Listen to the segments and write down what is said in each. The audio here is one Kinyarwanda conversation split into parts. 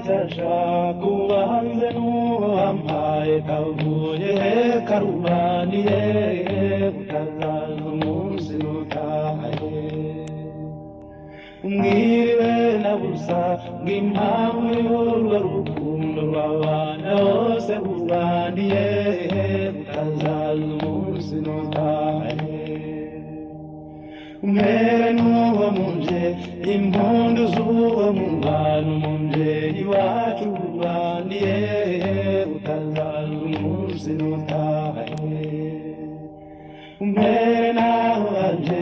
cyashaka ubanze n'uwampaye kavuye karubaniye utazaza umunsi nutahaye umwiriwe na busa bw'impamvu y'urwo rukundo rw'abana bose bubaniye utazaza umunsi nutahaye umere n'uwo munje impundu z'uwo mu bantu munje iwacu bubaniye utazaza umunsi nutahaye umere naho wanje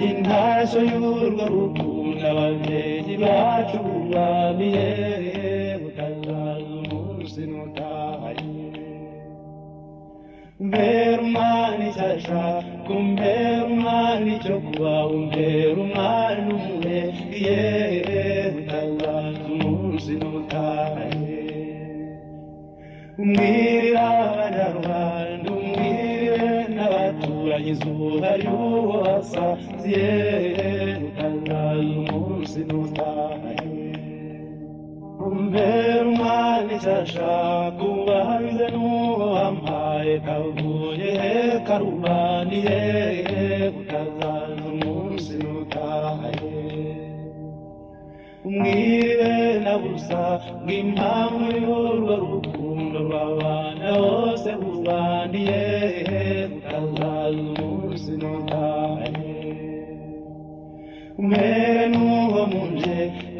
intashyo y'urwo rukundo ababyeyi bacu bubaniye utazaza umunsi nutahaye umbera umwana icyasha kumbera umwana icyo kuba umbera umwana umwe utazaza umunsi nutahaye umwirira abanyarwanda umwirire n'abaturanyi izuba ry'uwasaziye utazaza umunsi nutahaye umbera umwana icyasha kubanze n'uwo wampaye kavuye karubaniye utazaza umunsi nutahaye umwiriwe na busa bw'impamvu y'urwo rukundo rw'abana bose bubaniye utazaza umunsi nutahaye umere n'uwo munje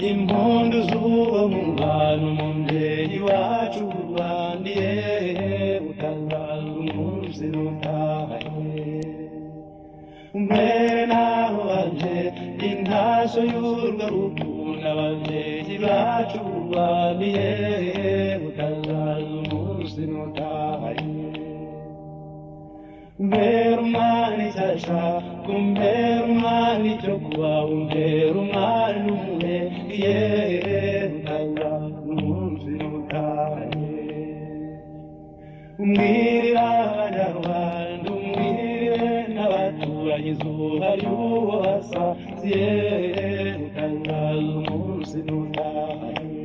impundu z'uwo mu bantu munje iwacu bubaniye utazaza umunsi nutahaye umere naho wanje intashyo y'urwo rukundo ababyeyi bacu bubaniye utazaza umunsi nutahaye umbera umwana icyasha kumbera umwana icyo kuba umbera umwana umwe utazaza umunsi nutahaye umwirira abanyarwanda umwirire n'abaturanyi izuba ry'uwasaziye utazaza umunsi nutahaye